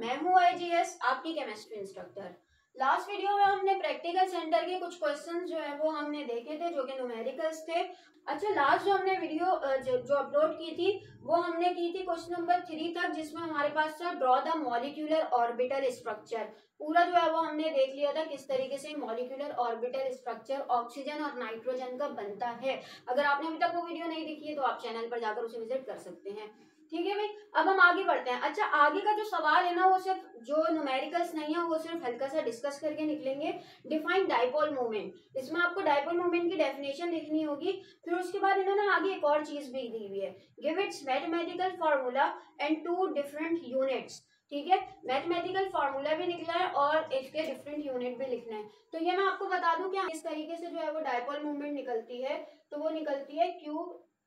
मैं हूँ IGS, आपकी केमिस्ट्री इंस्ट्रक्टर। लास्ट वीडियो में हमने प्रैक्टिकल सेंटर के कुछ क्वेश्चंस जो है वो हमने देखे थे, जो कि न्यूमेरिकल्स थे। अच्छा, लास्ट जो हमने वीडियो जो अपलोड की थी वो हमने की थी क्वेश्चन नंबर 3 तक, जिसमें हमारे पास था draw the molecular orbital structure. पूरा जो है वो हमने देख लिया था किस तरीके से मॉलिक्यूलर ऑर्बिटल स्ट्रक्चर ऑक्सीजन और नाइट्रोजन का बनता है। अगर आपने अभी तक वो वीडियो नहीं देखी है तो आप चैनल पर जाकर उसे विजिट कर सकते हैं। ठीक है भाई, अब हम आगे बढ़ते हैं। अच्छा, आगे का जो सवाल है ना वो सिर्फ जो न्यूमेरिकल्स नहीं है वो सिर्फ हल्का सा डिस्कस करके निकलेंगे। डिफाइन डाइपोल मोमेंट, इसमें आपको डाइपोल मोमेंट की डेफिनेशन लिखनी होगी। फिर उसके बाद इन्होंने आगे एक और चीज भी दी हुई है, give its mathematical formula and 2 different units. ठीक है, मैथमेटिकल फॉर्मूला भी लिखना है और इसके डिफरेंट यूनिट भी लिखना है। तो ये मैं आपको बता दूं कि इस तरीके से जो है वो डाइपोल मूवमेंट निकलती है, तो वो निकलती है क्यू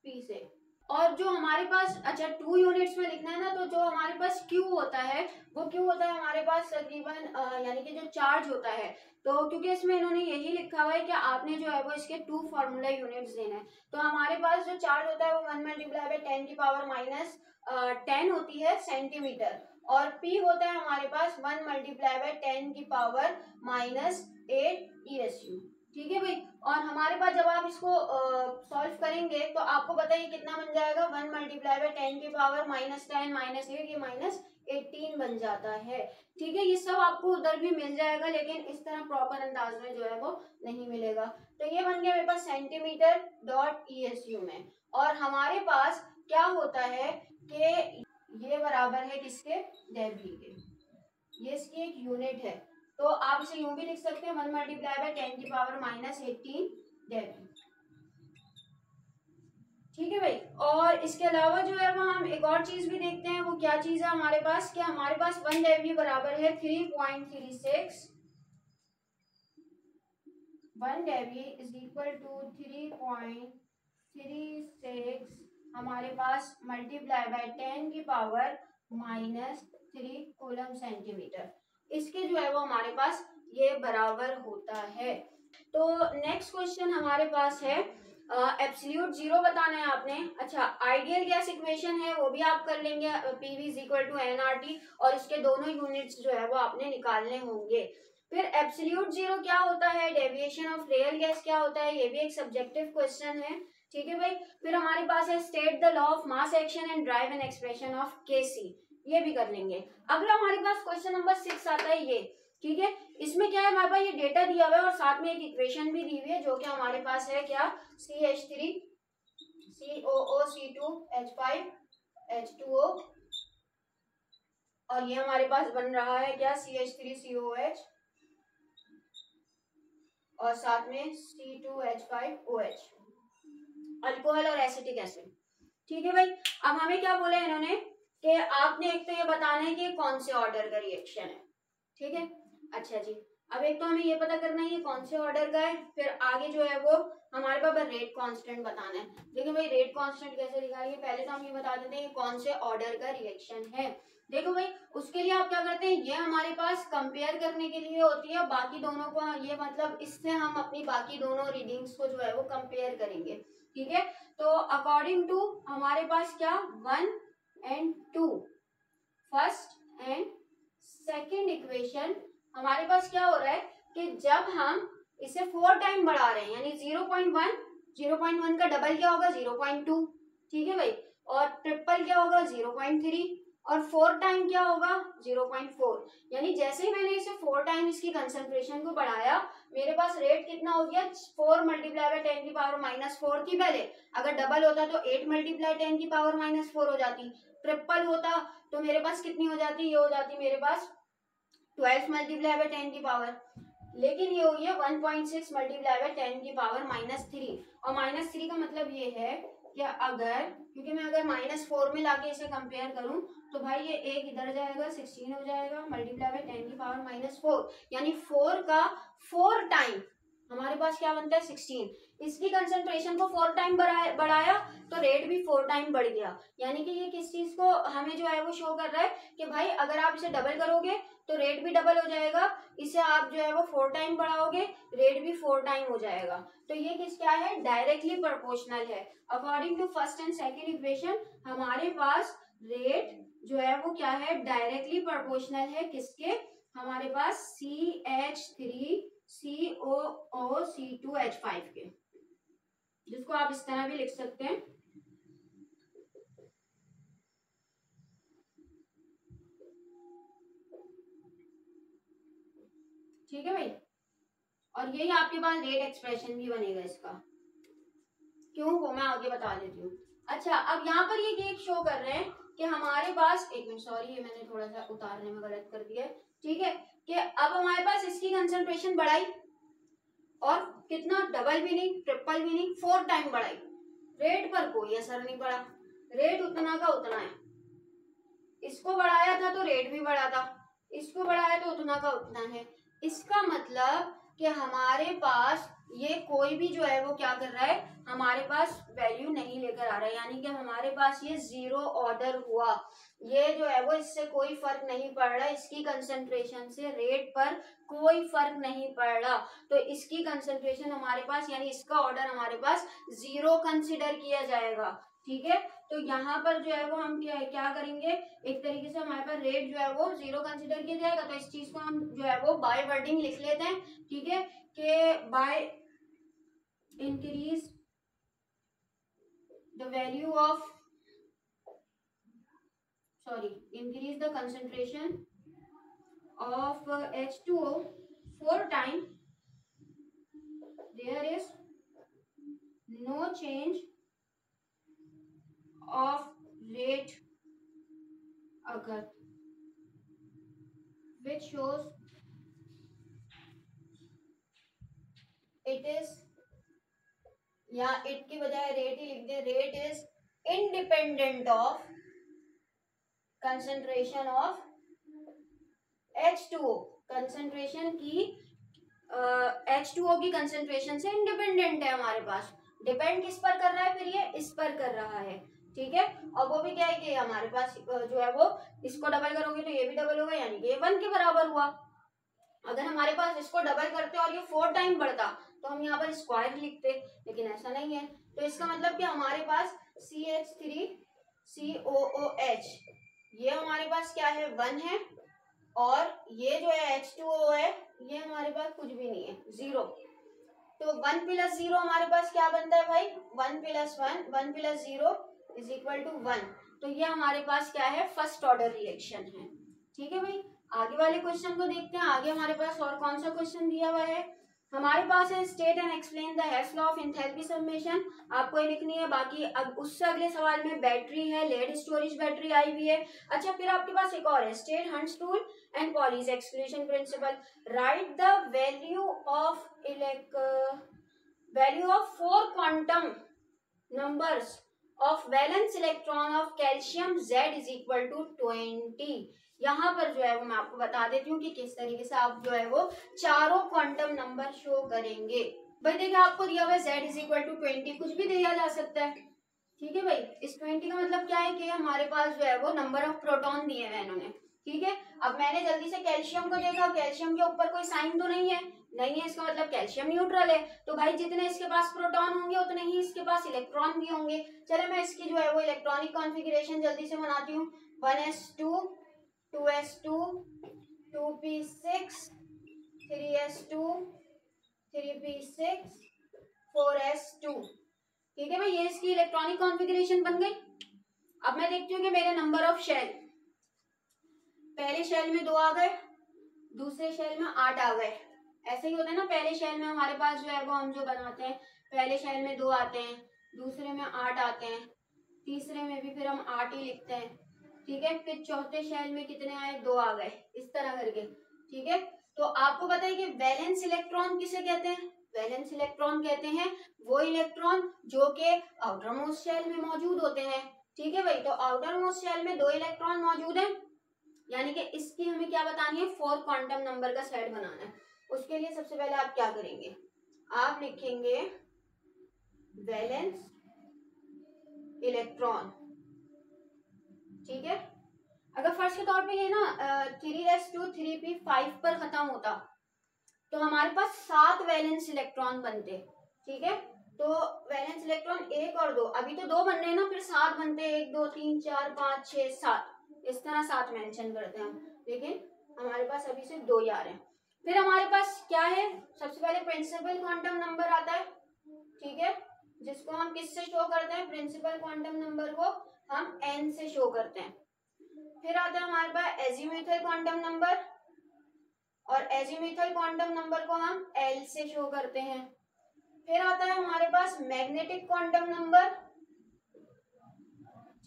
पी से। और जो हमारे पास, अच्छा 2 यूनिट्स में लिखना है ना, तो जो हमारे पास क्यू होता है वो क्यू होता है हमारे पास तकरीबन यानी कि जो चार्ज होता है। तो क्योंकि इसमें इन्होंने यही लिखा हुआ है कि आपने जो है वो इसके 2 फार्मूला यूनिट्स देना है। तो हमारे पास जो चार्ज होता है वो 1 मल्टीप्लाई बाय 10 की पावर माइनस 10 होती है सेंटीमीटर, और पी होता है हमारे पास 1 मल्टीप्लाई बाय 10 की पावर माइनस 8 ESU। ठीक है भाई, और हमारे पास जब आप इसको सॉल्व करेंगे तो आपको बताइए कितना बन जाएगा। 1 मल्टीप्लाई बाय 10 की पावर माइनस 10 माइनस 8, ये माइनस 18 बन जाता है। ठीक है, ये सब आपको उधर भी मिल जाएगा, लेकिन इस तरह प्रॉपर अंदाज में जो है वो नहीं मिलेगा। तो ये बन गया मेरे पास सेंटीमीटर डॉट ESU में। और हमारे पास क्या होता है कि ये बराबर है किसके, डेवी के। ये इसकी एक यूनिट है, तो आप इसे यूं भी लिख सकते हैं 1 मल्टीप्लाई बाय 10 की पावर माइनस 18 डेवी। ठीक है भाई, और इसके अलावा जो है वो हम एक और चीज भी देखते हैं। वो क्या चीज है हमारे पास, कि हमारे पास 1 डेवी बराबर है 3.36, 1 डेवी इज इक्वल टू 3.36 हमारे पास मल्टीप्लाई बाय 10 की पावर माइनस 3 कूलम सेंटीमीटर। इसके जो है वो हमारे पास ये बराबर होता है। तो नेक्स्ट क्वेश्चन हमारे पास है एब्सोल्यूट जीरो बताना है आपने। अच्छा, आइडियल गैस इक्वेशन है वो भी आप कर लेंगे, PV is equal to NRT, और इसके दोनों यूनिट्स जो है वो आपने निकालने होंगे। फिर एब्सोल्यूट जीरो क्या होता है, डेविएशन ऑफ रियल गैस क्या होता है, ये भी एक सब्जेक्टिव क्वेश्चन है। ठीक है भाई, फिर हमारे पास है state the law of mass action and drive an expression of KC, ये भी कर लेंगे। अगला हमारे पास क्वेश्चन नंबर 6 आता है ये। ठीक है, इसमें क्या है, हमारे पास ये डेटा दिया हुआ है और साथ में एक इक्वेशन भी दी हुई है, जो कि हमारे पास है क्या, CH3 COO C2H5 H2O, और ये हमारे पास बन रहा है क्या, CH3 COH और साथ में C2H5OH, अल्कोहल और एसिटिक एसिड। ठीक है भाई, अब हमें क्या बोला है इन्होंने कि आपने एक तो ये बताना है कि कौन से ऑर्डर का रिएक्शन है। ठीक है, अच्छा जी, अब एक तो हमें ये पता करना है ये कौन से ऑर्डर का है, फिर आगे जो है वो हमारे पास रेट कांस्टेंट बताना है। देखो भाई, रेट कांस्टेंट कैसे निकालेंगे, पहले तो हम ये बता देते हैं कौन से ऑर्डर का रिएक्शन है। देखो भाई, उसके लिए आप क्या करते हैं, ये हमारे पास कंपेयर करने के लिए होती है बाकी दोनों को, ये मतलब इससे हम अपनी बाकी दोनों रीडिंग्स को जो है वो कंपेयर करेंगे। ठीक है, तो अकॉर्डिंग टू हमारे पास क्या 1 and 2 first and second equation, हमारे पास क्या हो रहा है कि जब हम इसे 4 टाइम बढ़ा रहे हैं, यानी 0.1 का डबल क्या होगा 0.2। ठीक है भाई, और ट्रिपल क्या होगा 0.3, और 4 टाइम क्या होगा 0.4। यानी जैसे ही मैंने इसे 4 टाइम इसकी कंसंट्रेशन को बढ़ाया, मेरे पास रेट कितना हो गया, 4 मल्टीप्लाई बाय 10 की पावर माइनस 4 थी पहले। अगर डबल होता तो 8 मल्टीप्लाई 10 की पावर माइनस 4 हो जाती। ट्रिपल होता तो मेरे पास कितनी हो जाती, ये हो जाती मेरे पास 12 मल्टीप्लाई बाय 10 की पावर, लेकिन ये हुई है 1.6 मल्टीप्लाई बाय 10 की पावर माइनस 3। और माइनस 3 का मतलब ये है कि अगर, क्योंकि मैं अगर -4 में लाके इसे कंपेयर करूं तो भाई ये एक इधर जाएगा 16 हो जाएगा मल्टीप्लाई बाय 10 की पावर -4, यानी 4 का 4 टाइम हमारे पास क्या बनता है 16। इसकी कंसंट्रेशन को 4 टाइम बढ़ाया तो रेट भी 4 टाइम बढ़ गया। यानी कि ये किस चीज को हमें जो है वो शो कर रहा है कि भाई अगर आप इसे डबल करोगे तो रेट भी डबल हो जाएगा, इसे आप जो है वो 4 टाइम बढ़ाओगे रेट भी 4 टाइम हो जाएगा। तो ये किस क्या है, डायरेक्टली प्रोपोर्शनल है। According to first and second equation हमारे पास रेट जो है वो क्या है, डायरेक्टली प्रोपोर्शनल है किसके, हमारे पास CH3COO-C2H5 के, जिसको आप इस तरह भी लिख सकते हैं। ठीक है भाई, और यही आपके पास रेट एक्सप्रेशन भी बनेगा इसका, क्यों वो मैं आगे बता देती हूँ। अच्छा, अब यहाँ पर ये केक शो कर रहे हैं कि हमारे पास, एक मिनट सॉरी, ये मैंने थोड़ा सा उतारने में गलत कर दिया है। ठीक है, कि अब हमारे पास इसकी कंसंट्रेशन बढ़ाई, और कितना, डबल भी नहीं, ट्रिपल भी नहीं, 4 टाइम बढ़ाई, रेट पर कोई असर नहीं पड़ा, रेट उतना का उतना है। इसको बढ़ाया था तो रेट भी बढ़ा था, इसको बढ़ाया तो उतना का उतना है। इसका मतलब कि हमारे पास ये कोई भी जो है वो क्या कर रहा है, हमारे पास वैल्यू नहीं लेकर आ रहा है, यानी कि हमारे पास ये जीरो ऑर्डर हुआ। ये जो है वो इससे कोई फर्क नहीं पड़ रहा, इसकी कंसंट्रेशन से रेट पर कोई फर्क नहीं पड़ रहा, तो इसकी कंसंट्रेशन हमारे पास, यानी इसका ऑर्डर हमारे पास जीरो कंसिडर किया जाएगा। ठीक है, तो यहाँ पर जो है वो हम क्या करेंगे, एक तरीके से हमारे पास रेट जो है वो जीरो कंसिडर किया जाएगा, तो इस चीज को हम जो है वो बाय वर्डिंग लिख लेते हैं। ठीक है, कि by increase the value of, increase the concentration of H2O 4 times, there is no change of rate occur, which shows it is, या इट की बजाय रेट ही लिख दे, rate is independent of concentration of H2O, concentration की H2O की concentration से independent है हमारे पास। डिपेंड किस पर कर रहा है, फिर ये इस पर कर रहा है। ठीक है, और वो भी क्या है कि हमारे पास जो है वो, इसको डबल करोगे तो ये भी डबल होगा, यानी कि ये 1 के बराबर हुआ। अगर हमारे पास इसको डबल करते और ये 4 टाइम बढ़ता तो हम यहाँ पर स्क्वायर लिखते, लेकिन ऐसा नहीं है। तो इसका मतलब कि हमारे पास CH3COOH, ये हमारे पास क्या है, 1 है, और ये जो है H2O है, ये हमारे पास कुछ भी नहीं है, 0। तो 1 + 0 हमारे पास क्या बनता है भाई, 1 + 1, 1 + 0 = 1। तो ये हमारे पास क्या है, फर्स्ट ऑर्डर रिएक्शन है। ठीक है भाई, आगे वाले क्वेश्चन को देखते हैं। आगे हमारे पास और कौन सा क्वेश्चन दिया हुआ है, हमारे पास है state and explain the Hess law of enthalpy summation, आपको ये लिखनी है। बाकी अब उससे अगले सवाल में बैटरी है, लेड स्टोरेज बैटरी आई हुई है। अच्छा, फिर आपके पास एक और है, state hunts rule and Pauli's exclusion principle, right the value of 4 quantum numbers of valence electron of calcium Z = 20। यहाँ पर जो है वो मैं आपको बता देती हूँ कि किस तरीके से आप जो है वो चारों क्वांटम नंबर शो करेंगे। भाई देखिए, आपको दिया हुआ है Z = 20, कुछ भी दिया जा सकता है। ठीक है भाई, इस 20 का मतलब क्या है कि हमारे पास जो है वो नंबर ऑफ प्रोटॉन दिए हुए इन्होंने। ठीक है, अब मैंने जल्दी से कैल्शियम को देखा, कैल्शियम के ऊपर कोई साइन तो नहीं है, इसका मतलब कैल्शियम न्यूट्रल है। तो भाई जितने इसके पास प्रोटॉन होंगे उतने ही इसके पास इलेक्ट्रॉन भी होंगे। चले मैं इसकी जो है वो इलेक्ट्रॉनिक कॉन्फ़िगरेशन जल्दी से बनाती हूँ। 1s2 2s2 2p6 3s2 3p6 4s2। ठीक है भाई, ये इसकी इलेक्ट्रॉनिक कॉन्फ़िगरेशन बन गई। अब मैं देखती हूँ कि मेरे नंबर ऑफ शेल, पहले शेल में 2 आ गए, दूसरे शेल में 8 आ गए। ऐसे ही होता है ना, पहले शेल में हमारे पास जो है वो हम जो बनाते हैं, पहले शेल में 2 आते हैं, दूसरे में 8 आते हैं, तीसरे में भी फिर हम 8 ही लिखते हैं। ठीक है, फिर चौथे शेल में कितने आए, 2 आ गए, इस तरह करके। ठीक है, तो आपको पता है कि वैलेंस इलेक्ट्रॉन किसे कहते हैं, वैलेंस इलेक्ट्रॉन कहते हैं वो इलेक्ट्रॉन जो कि आउटर मोस्ट शेल में मौजूद होते हैं। ठीक है भाई, तो आउटर मोस्ट शेल में 2 इलेक्ट्रॉन मौजूद हैं, यानी कि इसकी हमें क्या बतानी है, 4 क्वांटम नंबर का सेट बनाना है। उसके लिए सबसे पहले आप क्या करेंगे, आप लिखेंगे वैलेंस इलेक्ट्रॉन। ठीक है, अगर फर्स्ट के तौर पे ये ना 3s2 3p5 पर खत्म होता तो हमारे पास 7 वैलेंस इलेक्ट्रॉन बनते। ठीक है, तो वैलेंस इलेक्ट्रॉन 1 और 2, अभी तो 2 बन रहे हैं ना, फिर 7 बनते, 1 2 3 4 5 6 7। इस तरह 7 मेंशन करते हैं हम, लेकिन हमारे पास अभी सिर्फ 2 ही आ रहे हैं। फिर हमारे पास क्या है, सबसे पहले प्रिंसिपल क्वांटम नंबर आता है, ठीक है, जिसको हम किससे शो करते हैं, प्रिंसिपल क्वांटम नंबर को हम n से शो करते हैं। फिर आता है हमारे पास एजीम्यूथल क्वांटम नंबर, और एजीम्यूथल क्वांटम नंबर को हम l से शो करते हैं। फिर आता है हमारे पास मैग्नेटिक क्वांटम नंबर,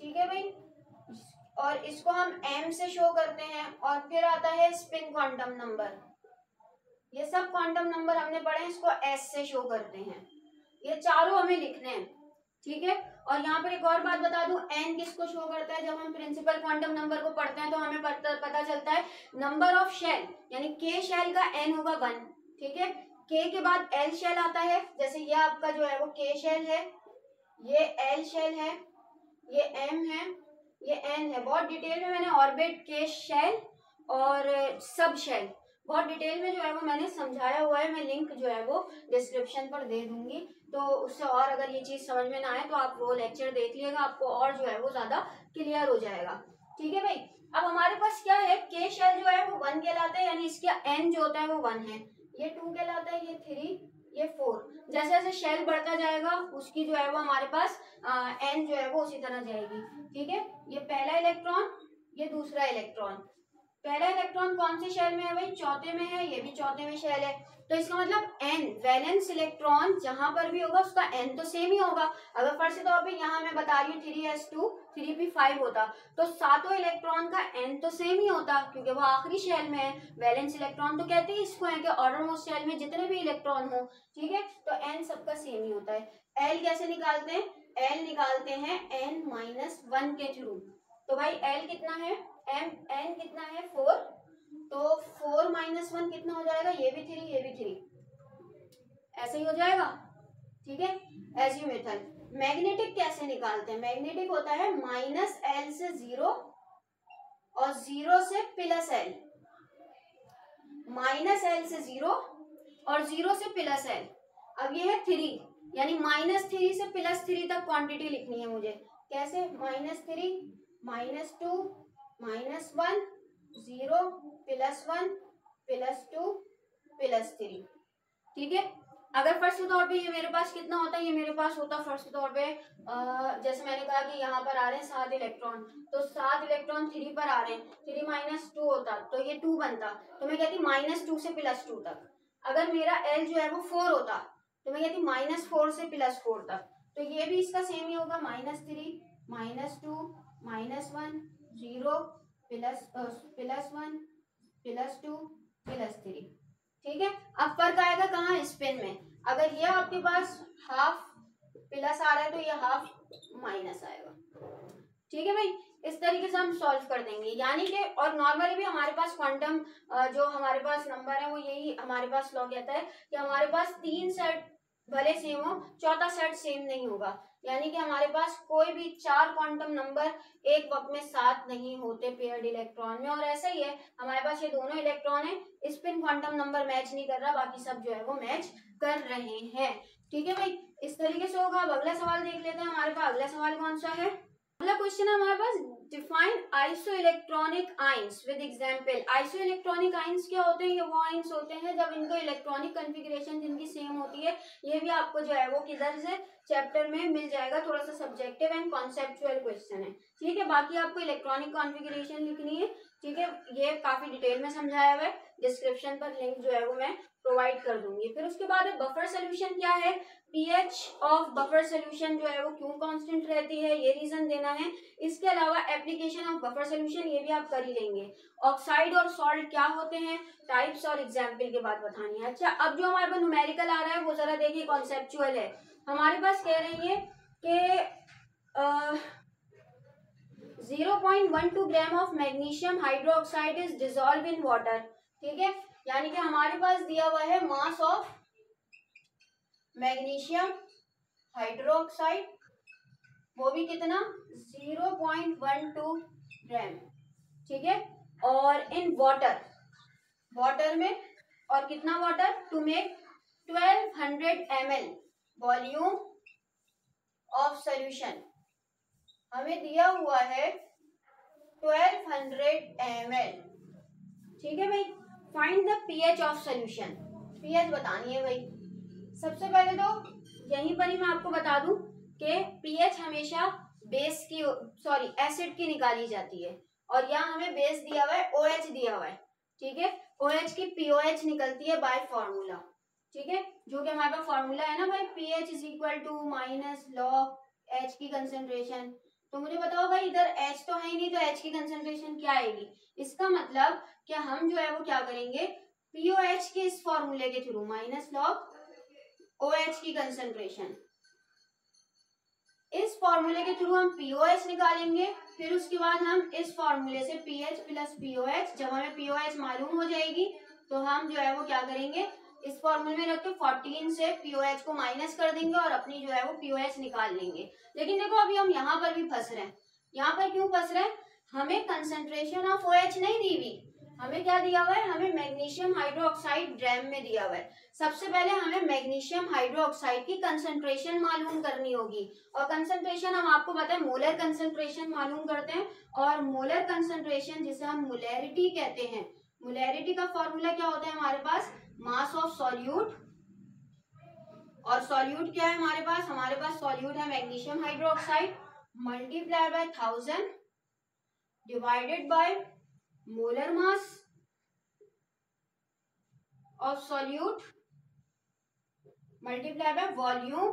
ठीक है भाई, और इसको हम m से शो करते हैं। और फिर आता है स्पिन क्वांटम नंबर, ये सब क्वांटम नंबर हमने पढ़े हैं, इसको s से शो करते हैं। ये चारों हमें लिखने हैं, ठीक है। और यहाँ पर एक और बात बता दूं, n किसको शो करता है, जब हम प्रिंसिपल क्वांटम नंबर को पढ़ते हैं तो हमें पता चलता है नंबर ऑफ शेल, यानी k शेल का n होगा 1, ठीक है। k के बाद l शेल आता है, जैसे ये आपका जो है वो k शेल है, ये l शेल है, ये m है, ये n है। बहुत डिटेल में मैंने ऑर्बिट, k शेल और सब शेल बहुत डिटेल में जो है वो मैंने समझाया हुआ है, मैं लिंक जो है वो डिस्क्रिप्शन पर दे दूंगी, तो उससे और अगर ये चीज समझ में ना आए तो आप वो लेक्चर देख लिएगा, आपको और जो है वो ज्यादा क्लियर हो जाएगा, ठीक है भाई। अब हमारे पास क्या है, के शेल जो है वो 1 कहलाता है, यानी इसका n जो होता है वो 1 है, ये 2 कहलाता है, ये 3, ये 4। जैसे जैसे शेल बढ़ता जाएगा उसकी जो है वो हमारे पास n जो है वो उसी तरह जाएगी, ठीक है। ये पहला इलेक्ट्रॉन, ये दूसरा इलेक्ट्रॉन, पहला इलेक्ट्रॉन कौन से शेल में है भाई, चौथे में है, ये भी चौथे में शेल है, तो इसका मतलब n वैलेंस इलेक्ट्रॉन जहां पर भी होगा उसका n तो सेम ही होगा। अगर फर्स्ट तौर पे यहाँ मैं बता रही हूँ 3s2 3p5 होता, तो सातों इलेक्ट्रॉन का n तो सेम ही होता, क्योंकि वो आखिरी शेल में है। वैलेंस इलेक्ट्रॉन तो कहते हैं इसको है कि ऑर्डर मोस्ट शेल में जितने भी इलेक्ट्रॉन हो, ठीक है, तो n सबका सेम ही होता है। l कैसे निकालते हैं, l निकालते हैं n-1 के थ्रू। तो भाई l कितना है, n कितना है 4, तो 4-1 कितना हो जाएगा, ये भी 3, ये भी 3, ऐसे ही हो जाएगा, ठीक है। एजीम्यूथल। मैग्नेटिक कैसे निकालते हैं, मैग्नेटिक होता है -l से 0 और 0 से +l, -l से 0 और 0 से +l। अब ये है 3, यानी -3 से +3 तक क्वांटिटी लिखनी है मुझे, कैसे, -3 -2 -1 0 +1 +2 +3, ठीक है। अगर फर्स्ट तौर पे ये मेरे पास कितना होता है, ये मेरे पास होता फर्स्ट तौर पे जैसे मैंने कहा कि यहाँ पर आ रहे हैं 7 इलेक्ट्रॉन, तो 7 इलेक्ट्रॉन 3 पर आ रहे हैं, 3 - 2 होता तो ये 2 बनता, तो मैं कहती -2 से +2 तक। अगर मेरा l जो है वो 4 होता तो मैं कहती -4 से +4 तक, तो ये भी इसका सेम ही होगा, -3 -2 -1 0 +1 +2 +3, ठीक है। अब फर्क आएगा कहाँ, स्पिन में। अगर ये आपके पास हाफ प्लस आ रहा है तो ये हाफ माइनस आएगा, ठीक है भाई। इस तरीके से हम सॉल्व कर देंगे, यानी कि और नॉर्मली भी हमारे पास क्वांटम जो हमारे पास नंबर है वो यही हमारे पास लॉ कहता है कि हमारे पास 3 सेट भले सेम हो, चौथा सेट सेम नहीं होगा, यानी कि हमारे पास कोई भी 4 क्वांटम नंबर एक वक्त में साथ नहीं होते पेयर्ड इलेक्ट्रॉन में। और ऐसा ही है, हमारे पास ये दोनों इलेक्ट्रॉन है, स्पिन क्वांटम नंबर मैच नहीं कर रहा, बाकी सब जो है वो मैच कर रहे हैं, ठीक है भाई। इस तरीके से होगा। अब अगला सवाल देख लेते हैं, हमारे पास अगला सवाल कौन सा है। अगला क्वेश्चन है हमारे पास, define isoelectronic ions with example. Isoelectronic ions क्या होते हैं, ये वो आयंस होते हैं जब इनको इलेक्ट्रॉनिक कॉन्फ़िगरेशन जिनकी सेम होती है। ये भी आपको जो है वो किधर से चैप्टर में मिल जाएगा, थोड़ा सा सब्जेक्टिव एंड कॉन्सेप्चुअल क्वेश्चन है, ठीक है। बाकी आपको इलेक्ट्रॉनिक कॉन्फ़िगरेशन लिखनी है, ठीक है, ये काफी डिटेल में समझाया हुआ है, डिस्क्रिप्शन पर लिंक जो है वो मैं प्रोवाइड कर दूंगी। फिर उसके बाद बफर सोल्यूशन क्या है, पीएच ऑफ बफर सोल्यूशन जो है वो क्यों कांस्टेंट रहती है, ये रीजन देना है। इसके अलावा एप्लीकेशन ऑफ बफर सोल्यूशन ये भी आप कर ही लेंगे। ऑक्साइड और सॉल्ट क्या होते हैं, टाइप्स और एग्जाम्पल के बाद बतानी है। अच्छा, अब जो हमारे पास न्यूमेरिकल आ रहा है वो जरा देखिए, कॉन्सेप्चुअल है। हमारे पास कह रही है कि 0.12 gram of magnesium hydroxide is dissolve in water, ठीक है। यानी कि हमारे पास दिया हुआ है मास ऑफ मैग्नीशियम हाइड्रोक्साइड, वो भी कितना 0.12 ग्राम, ठीक है। और इन वाटर, वाटर में, और कितना water, to make 1200 ml volume of solution. हमें दिया हुआ है 1200 ml। ठीक है भाई, find the pH of solution. PH बतानी है भाई। सबसे पहले तो यहीं पर ही मैं आपको बता दूं कि पीएच हमेशा बेस की सॉरी एसिड की निकाली जाती है, और यहाँ हमें बेस दिया हुआ है OH दिया हुआ है। ठीक है, OH की POH निकलती है बाय फॉर्मूला। ठीक है, जो कि हमारे पास फॉर्मूला है ना भाई, pH is equal to minus log H की कंसेंट्रेशन। तो मुझे बताओ भाई, इधर H तो है ही नहीं, तो H की कंसेंट्रेशन क्या आएगी? इसका मतलब कि हम जो है वो क्या करेंगे, POH के इस फॉर्मूले के थ्रू माइनस लॉग OH की कंसेंट्रेशन, इस फॉर्मूले के थ्रू हम POH निकालेंगे। फिर उसके बाद हम इस फॉर्मूले से pH प्लस POH, जब हमें POH मालूम हो जाएगी तो हम जो है वो क्या करेंगे, इस फॉर्मूले में रख के 14 से POH को माइनस कर देंगे और अपनी जो है वो POH निकाल लेंगे। लेकिन देखो अभी हम यहाँ पर भी फंस रहे हैं। यहाँ पर क्यों फंस रहे हैं? हमें कंसेंट्रेशन ऑफ OH नहीं दी हुई, हमें क्या दिया हुआ है, हमें मैग्नीशियम हाइड्रोक्साइड ड्रैम में दिया हुआ है। सबसे पहले हमें मैग्नीशियम हाइड्रोक्साइड की कंसेंट्रेशन मालूम करनी होगी, और कंसेंट्रेशन हम आपको पता है मोलर कंसेंट्रेशन मालूम करते हैं, और मोलर कंसेंट्रेशन जिसे हम मोलैरिटी कहते हैं, मोलैरिटी का फॉर्मूला क्या होता है हमारे पास, मास ऑफ सॉल्यूट। और सॉल्यूट क्या है हमारे पास सॉल्यूट है magnesium hydroxide multiply by 1000 divided by molar mass of solute multiply by volume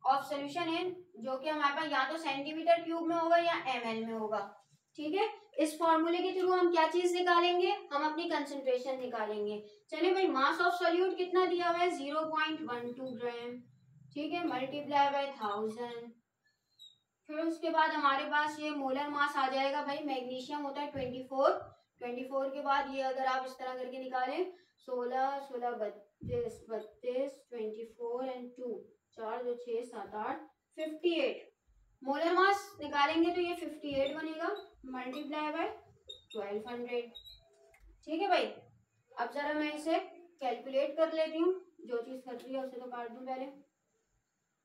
of solution in, जो कि हमारे पास या तो सेंटीमीटर क्यूब में होगा या ml में होगा। ठीक है, इस फॉर्मूले के थ्रू हम क्या चीज निकालेंगे, हम अपनी कंसंट्रेशन निकालेंगे। चलिए भाई, मास ऑफ सोल्यूट कितना दिया हुआ है, 0.12 ग्राम। ठीक है, मल्टीप्लाई बाय 1000। फिर उसके बाद हमारे पास ये मोलर मास आ जाएगा भाई, मैग्नीशियम होता है 24 के बाद ये अगर आप इस तरह करके निकालें 16 16 32 32 24 एंड 2 4 2 6 7 8 58 मोलर मास निकालेंगे तो ये 58 बनेगा मल्टीप्लाई बाय 1200। ठीक है भाई, अब जरा मैं इसे कैलकुलेट कर लेती हूँ, जो चीज कर रही है उसे तो काट दूं पहले।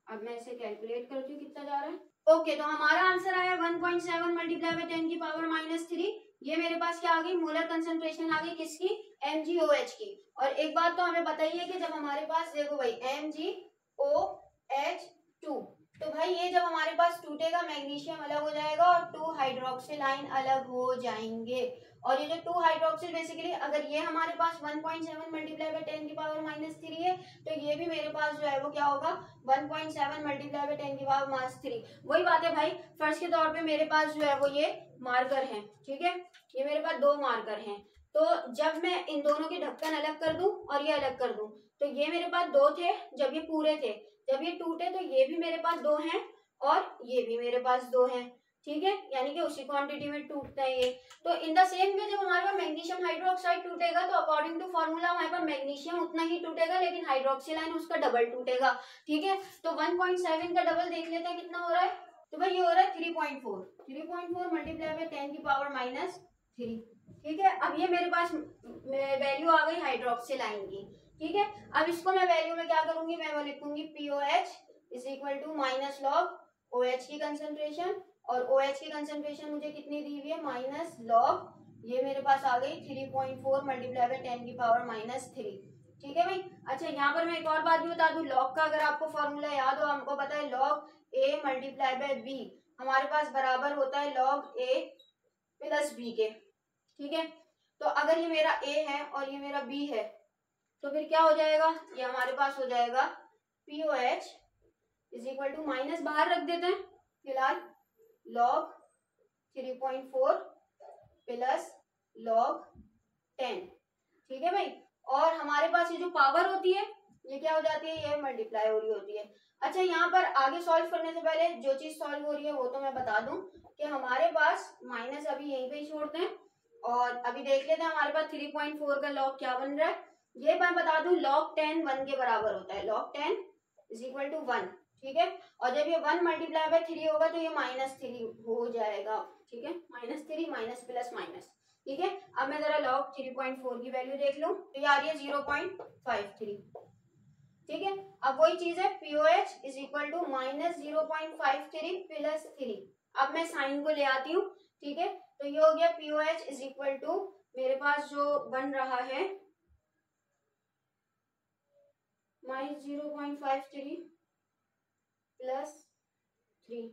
अब मैं इसे कैलकुलेट करती हूँ कितना जा रहा है। ओके, तो हमारा आंसर आया 1.7 मल्टीप्लाई बाय 10 की पावर -3। ये मेरे पास क्या आ गई, मोलर कंसंट्रेशन आ गई किसकी, MgOH की। और एक बात तो हमें बताइए कि जब हमारे पास देखो भाई MgOH2, तो भाई ये जब हमारे पास टूटेगा मैग्नीशियम अलग हो जाएगा और 2 हाइड्रोक्सिल आयन अलग हो जाएंगे। और ये जो 2 हाइड्रोक्सिल बेसिकली, अगर ये हमारे पास 1.7 मल्टीप्लाई बाय 10 की पावर -3 है, तो ये भी मेरे पास जो है वो क्या होगा, 1.7 मल्टीप्लाई बाय 10 की पावर -3। वही बात है भाई, फर्स्ट के तौर पे मेरे पास जो है वो ये मार्कर है। ठीक है, ये मेरे पास 2 मार्कर हैं, तो जब मैं इन दोनों के ढक्कन अलग कर दूं और ये अलग कर दूं, तो ये मेरे पास 2 थे जब ये पूरे थे, जब ये टूटे तो ये भी मेरे पास 2 हैं और ये भी मेरे पास 2 हैं। ठीक है, यानी कि उसी क्वांटिटी में टूटते हैं ये। तो इन द सेम वे जब हमारे पास मैग्नीशियम हाइड्रोक्साइड टूटेगा, तो अकॉर्डिंग टू फॉर्मूला हमारे पास मैग्नीशियम उतना ही टूटेगा, लेकिन हाइड्रोक्सिल आयन उसका डबल टूटेगा। ठीक है, तो 1.7 का डबल देख लेते हैं कितना हो रहा है, तो भाई ये हो रहा है 3.4 मल्टीप्लाई बाय 10 की पावर -3। ठीक है, अब ये मेरे पास वैल्यू आ गई हाइड्रोक्सिल आयन की। ठीक है, अब इसको मैं वैल्यू में क्या करूंगी, मैं वो लिखूंगी POH is equal to minus log OH की कंसेंट्रेशन, और OH की कंसेंट्रेशन मुझे कितनी दी हुई है, माइनस लॉग, ये मेरे पास आ गई 3.4 मल्टीप्लाई बाय 10 की पावर -3। ठीक है भाई, अच्छा यहाँ पर मैं एक और बात भी बता दूं, लॉग का अगर आपको फॉर्मूला याद हो, हमको पता है log A multiply by B हमारे पास बराबर होता है लॉग A प्लस B के। ठीक है, तो अगर ये मेरा A है और ये मेरा B है, तो फिर क्या हो जाएगा, ये हमारे पास हो जाएगा POH is equal to, minus बाहर रख देते हैं फिलहाल, लॉग 3.4 प्लस लॉग 10। ठीक है भाई, और हमारे पास ये जो पावर होती है ये क्या हो जाती है, ये मल्टीप्लाई हो रही होती है। अच्छा, यहाँ पर आगे सॉल्व करने से पहले जो चीज सॉल्व हो रही है वो तो मैं बता दूं कि हमारे पास माइनस अभी यहीं पे ही छोड़ते हैं, और अभी देख लेते हैं हमारे पास 3.4 का लॉग क्या बन रहा है। ये मैं बता दूं, लॉग 10 1 के बराबर होता है, लॉग 10 इज इक्वल टू 1। ठीक है, और जब ये 1 मल्टीप्लाई बाय 3 होगा तो ये -3 हो जाएगा। ठीक है, -3 माइनस प्लस माइनस। ठीक है, अब मैं जरा लॉग 3.4 की वैल्यू देख लूं, तो ये आ रही है 0.53। ठीक है, अब वही चीज है POH is equal to -0.53 plus 3। अब मैं साइन को ले आती हूँ। ठीक है, तो ये हो गया POH इज इक्वल टू मेरे पास जो बन रहा है -0.53 प्लस 3,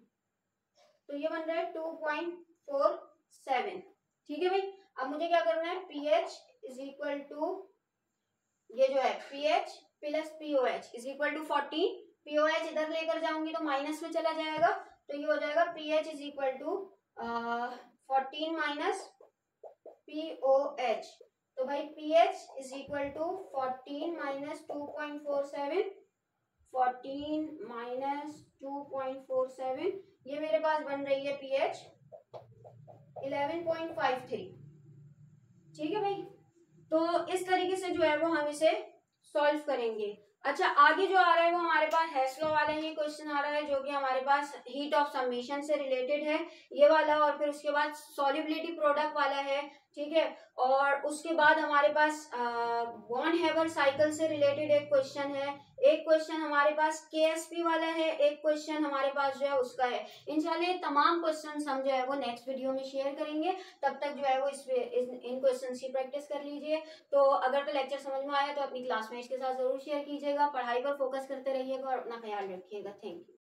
तो ये बन रहा है 2.47। ठीक है भाई, अब मुझे क्या करना है, PH इज इक्वल टू ये जो है PH plus POH is equal to 14। POH इधर लेकर जाऊंगी तो माइनस में चला जाएगा, तो ये हो जाएगा PH is equal to 14 minus POH। तो भाई PH is equal to 14 minus 2.47, 14 minus 2.47, ये मेरे पास बन रही है PH 11.53। ठीक है भाई, तो इस तरीके से जो है वो हम इसे सॉल्व करेंगे। अच्छा, आगे जो आ रहा है वो हमारे पास हेस लॉ वाला ही क्वेश्चन आ रहा है, जो कि हमारे पास हीट ऑफ सबमिशन से रिलेटेड है ये वाला, और फिर उसके बाद सॉल्युबिलिटी प्रोडक्ट वाला है। ठीक है, और उसके बाद हमारे पास वॉन हेवर साइकिल से रिलेटेड एक क्वेश्चन है, एक क्वेश्चन हमारे पास KSP वाला है, एक क्वेश्चन हमारे पास जो है उसका है। इंशाल्लाह तमाम क्वेश्चन हम जो है वो नेक्स्ट वीडियो में शेयर करेंगे, तब तक जो है वो इन क्वेश्चन की प्रैक्टिस कर लीजिए। तो अगर तो लेक्चर समझ में आया तो अपनी क्लासमेट्स के साथ जरूर शेयर कीजिएगा, पढ़ाई पर फोकस करते रहिएगा और अपना ख्याल रखिएगा। Thank you.